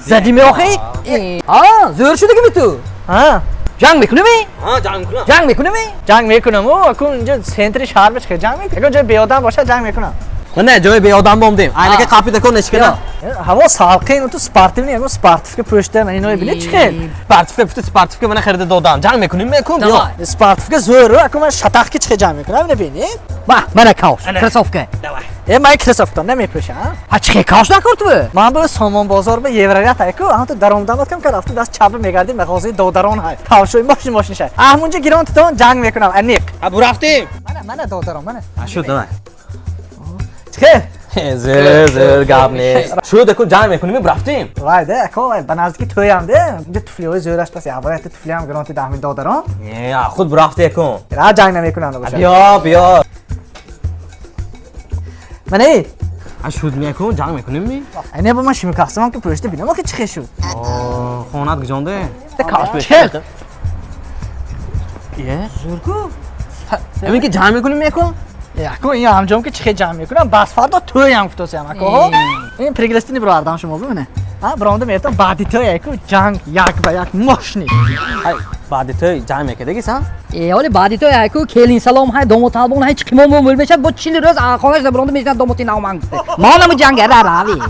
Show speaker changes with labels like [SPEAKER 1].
[SPEAKER 1] زدی آخی؟ زور شده که می تو؟ جنگ میکنی می؟ جنگ میکنی می؟
[SPEAKER 2] جنگ میکنم او اكو اینجا سنتر شهر بشه جنگ میکنم اگه جای بیادم باشه جنگ میکنم
[SPEAKER 1] نه جای بی آدم بومدیم اینه که کافی دکون نشکنه
[SPEAKER 2] هوا سالقین تو سپارتیف نیست سپارتیف که پشته من اینو ببینی چی خیلی
[SPEAKER 1] سپارتیف که من خرید دادم جنگ میکنیم میکن بیا
[SPEAKER 2] سپارتیف که زوره اكو من شتاق که چه جنگ میکنم ببینی
[SPEAKER 1] من کاوش کرسوفکه
[SPEAKER 2] من کرسوفتا نمیپوشم
[SPEAKER 1] چه کاوش نکرد تو
[SPEAKER 2] من به سامان بازار به یوریات اكو هم تو درآمدات کم کرد تو دست چپ میگردی مغازه دودران های کاوشوی ماشین شه همونجا گیران تو جنگ میکنم انیق
[SPEAKER 1] ابو رفتیم
[SPEAKER 2] من دودران من
[SPEAKER 1] شد نه
[SPEAKER 2] چه
[SPEAKER 1] زر گاب نیست شد اكو جنگ میکنیم رفتیم
[SPEAKER 2] وای ده اكو به نزدیکی توی هم ده اینجا توفلیای زورش پس اولت توفلی هم گرانتی دهمین دودران
[SPEAKER 1] خود برافتی کن
[SPEAKER 2] را جنگ نمیکنن باشه
[SPEAKER 1] بیا
[SPEAKER 2] من ای
[SPEAKER 1] شد میکن جنگ میکنیم می
[SPEAKER 2] اینه با من شیمی کاستم که پشت بینم که چه شد
[SPEAKER 1] خونات گجانده
[SPEAKER 2] کاش بشه
[SPEAKER 1] زورگو همین که جنگ میکنیم میکن
[SPEAKER 2] اكو این همجام که چه جمع میکنم بس فردا توی هم فتوسی هم اكو این پرگلستینی برو اردام شما ببینه برامده میرتم بعدی توی اكو جنگ یک به یک ماشنی
[SPEAKER 1] بعدی توی جنگ میکنه گیسا
[SPEAKER 3] ولی بعدی توی اكو کلین سلام های دومو تالبون های چکمون میشه با چیلی روز خانش برامده میشن دومو تی نامنگ ما نمو جنگ را راوی